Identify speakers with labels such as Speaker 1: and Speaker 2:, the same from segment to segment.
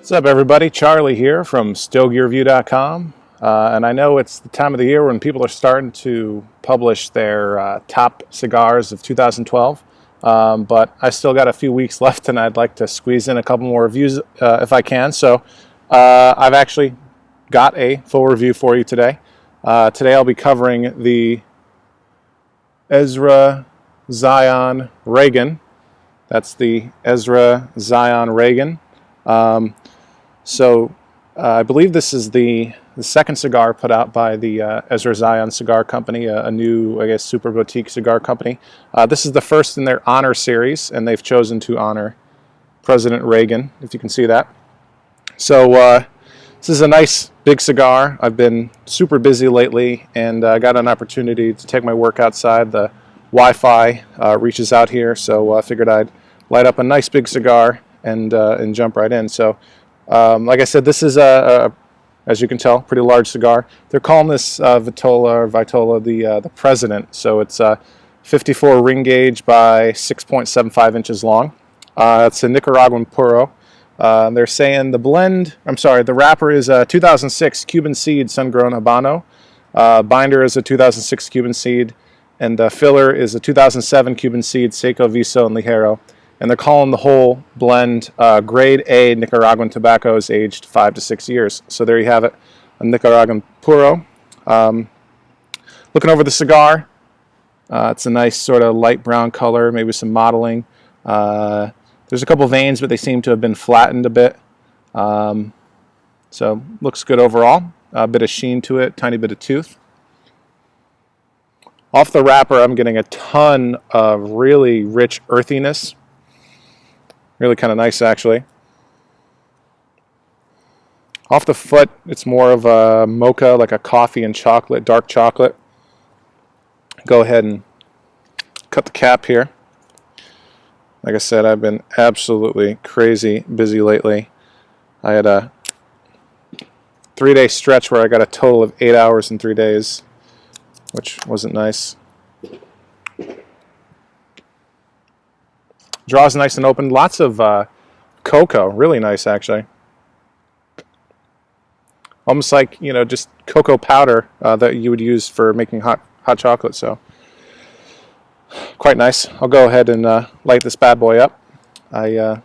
Speaker 1: What's up, everybody? Charlie here from StogieReview.com. And I know it's the time of the year when people are starting to publish their top cigars of 2012. But I still got a few weeks left, and I'd like to squeeze in a couple more reviews if I can. So I've actually got a full review for you today. Today I'll be covering the Ezra Zion Reagan. That's the Ezra Zion Reagan. I believe this is the second cigar put out by the Ezra Zion Cigar Company, a new, I guess, super boutique cigar company. This is the first in their honor series, and they've chosen to honor President Reagan, if you can see that. So this is a nice big cigar. I've been super busy lately, and I got an opportunity to take my work outside. The Wi-Fi reaches out here, so I figured I'd light up a nice big cigar and jump right in. So like I said, this is as you can tell, pretty large cigar. They're calling this Vitola the President. So it's 54 ring gauge by 6.75 inches long. It's a Nicaraguan Puro. They're saying the wrapper is a 2006 Cuban Seed Sun-Grown Habano. Binder is a 2006 Cuban Seed, and the filler is a 2007 Cuban Seed Seco, Viso, and Ligero. And they're calling the whole blend Grade A Nicaraguan tobaccos aged 5 to 6 years. So there you have it, a Nicaraguan Puro. Looking over the cigar, it's a nice sort of light brown color, maybe some mottling. There's a couple veins, but they seem to have been flattened a bit. So looks good overall. A bit of sheen to it, tiny bit of tooth. Off the wrapper, I'm getting a ton of really rich earthiness. Really kind of nice, actually. Off the foot, it's more of a mocha, like a coffee and chocolate, dark chocolate. Go ahead and cut the cap here. Like I said, I've been absolutely crazy busy lately. I had a 3-day stretch where I got a total of 8 hours in 3 days, which wasn't nice. Draws nice and open. Lots of cocoa. Really nice, actually. Almost like, just cocoa powder that you would use for making hot chocolate. So quite nice. I'll go ahead and light this bad boy up. Got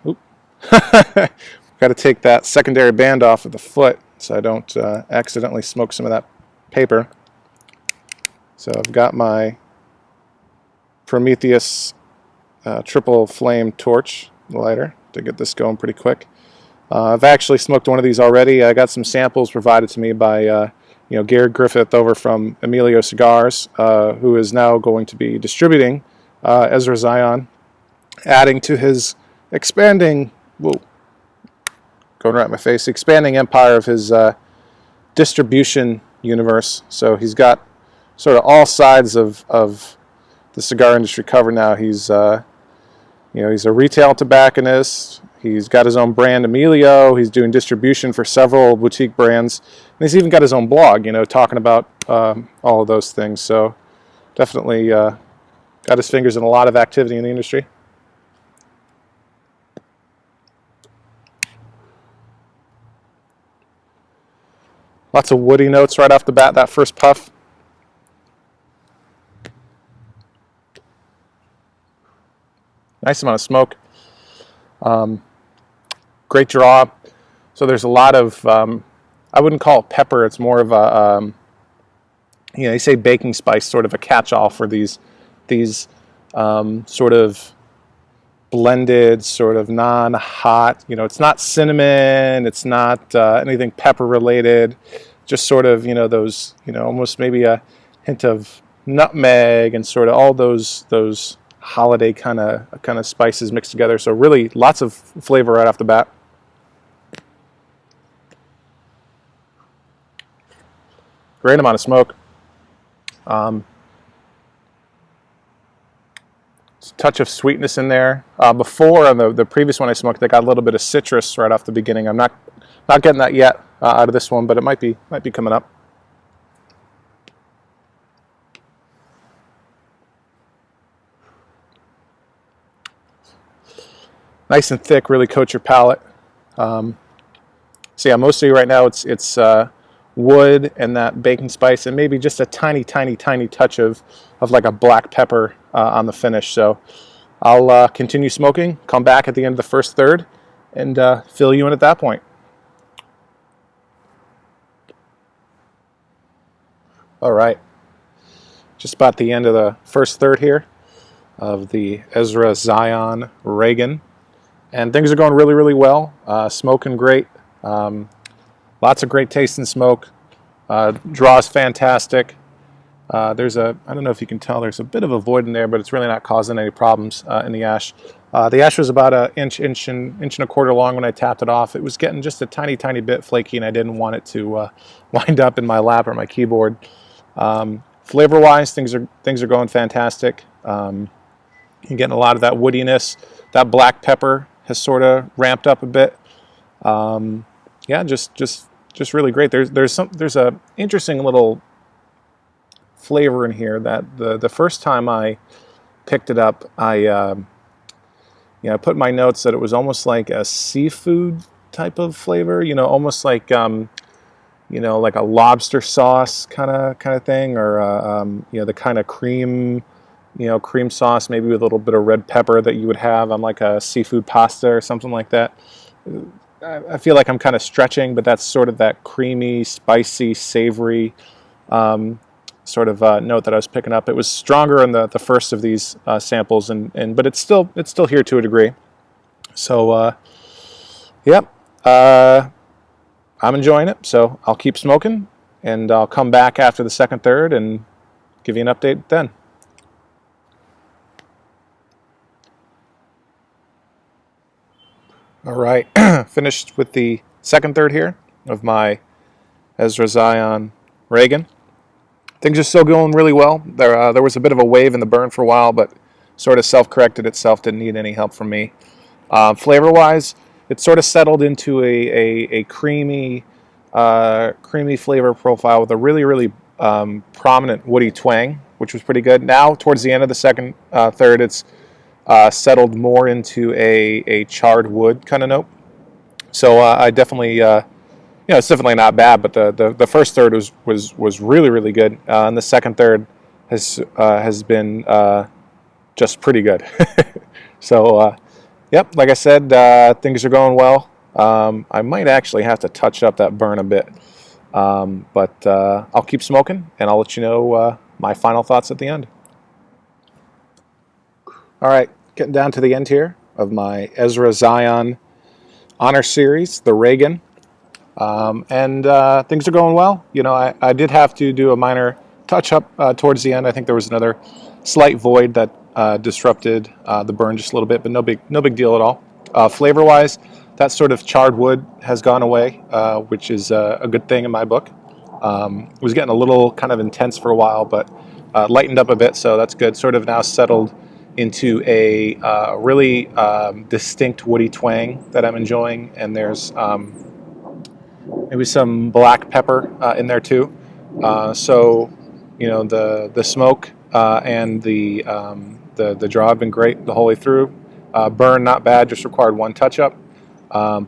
Speaker 1: to take that secondary band off of the foot so I don't accidentally smoke some of that paper. So I've got my Prometheus triple flame torch lighter to get this going pretty quick. I've actually smoked one of these already. I got some samples provided to me by Gary Griffith over from Emilio Cigars, who is now going to be distributing Ezra Zion, adding to his expanding expanding empire of his distribution universe. So he's got sort of all sides of the cigar industry covered now. He's he's a retail tobacconist. He's got his own brand, Emilio. He's doing distribution for several boutique brands. And he's even got his own blog, talking about all of those things. So definitely got his fingers in a lot of activity in the industry. Lots of woody notes right off the bat, that first puff. Nice amount of smoke. Great draw. So there's a lot of, I wouldn't call it pepper. It's more of a, you say baking spice, sort of a catch-all for these sort of blended, sort of non-hot. It's not cinnamon. It's not anything pepper-related. Just sort of, those, almost maybe a hint of nutmeg and sort of all those holiday kind of spices mixed together. So really lots of flavor right off the bat. Great amount of smoke. A touch of sweetness in there. Before on the previous one I smoked, I got a little bit of citrus right off the beginning. I'm not getting that yet out of this one, but it might be coming up. Nice and thick, really coats your palate. So yeah, mostly right now it's wood and that baking spice, and maybe just a tiny, tiny, tiny touch of like a black pepper on the finish. So I'll continue smoking, come back at the end of the first third, and fill you in at that point. All right, just about the end of the first third here of the Ezra Zion Reagan, and things are going really, really well. Smoking great, lots of great taste and smoke. Draws fantastic. I don't know if you can tell, there's a bit of a void in there, but it's really not causing any problems in the ash. The ash was about an inch and a quarter long when I tapped it off. It was getting just a tiny, tiny bit flaky, and I didn't want it to wind up in my lap or my keyboard. Flavor-wise, things are going fantastic. You're getting a lot of that woodiness. That black pepper has sort of ramped up a bit. Yeah, just really great. There's a interesting little flavor in here that the first time I picked it up, I put in my notes that it was almost like a seafood type of flavor. Almost like like a lobster sauce kind of thing, or the kind of cream sauce, maybe with a little bit of red pepper that you would have on like a seafood pasta or something like that. I feel like I'm kind of stretching, but that's sort of that creamy, spicy, savory sort of note that I was picking up. It was stronger in the first of these samples, but it's still here to a degree. So yep, I'm enjoying it. So I'll keep smoking, and I'll come back after the second third and give you an update then. All right, finished with the second third here of my Ezra Zion Reagan. Things are still going really well. There was a bit of a wave in the burn for a while, but sort of self-corrected itself. Didn't need any help from me. Flavor-wise, it sort of settled into a creamy flavor profile with a really, really prominent woody twang, which was pretty good. Now, towards the end of the second third, it's settled more into a charred wood kind of note. So I definitely, it's definitely not bad, but the first third was really, really good, and the second third has been just pretty good. So yep, like I said, things are going well. I might actually have to touch up that burn a bit, but I'll keep smoking, and I'll let you know my final thoughts at the end. All right, getting down to the end here of my Ezra Zion Honor Series, the Reagan. And things are going well. I did have to do a minor touch-up towards the end. I think there was another slight void that disrupted the burn just a little bit, but no big deal at all. Flavor-wise, that sort of charred wood has gone away, which is a good thing in my book. It was getting a little kind of intense for a while, but lightened up a bit, so that's good. Sort of now settled into a really distinct woody twang that I'm enjoying, and there's maybe some black pepper in there too. So the smoke and the draw have been great the whole way through. Burn not bad, just required one touch up.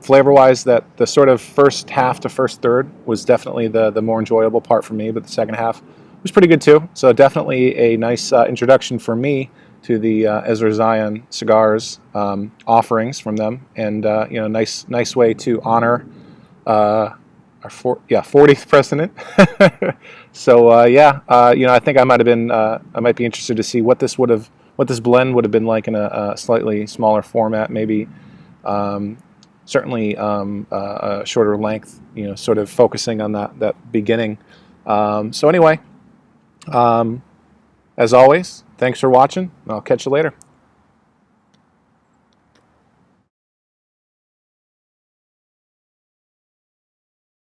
Speaker 1: Flavor-wise, that the sort of first half to first third was definitely the more enjoyable part for me, but the second half was pretty good too. So definitely a nice introduction for me to the Ezra Zion cigars offerings from them, and nice way to honor our 40th president. So I think I might be interested to see what this blend would have been like in a slightly smaller format, maybe certainly a shorter length, sort of focusing on that beginning. So anyway, as always, thanks for watching. I'll catch you later.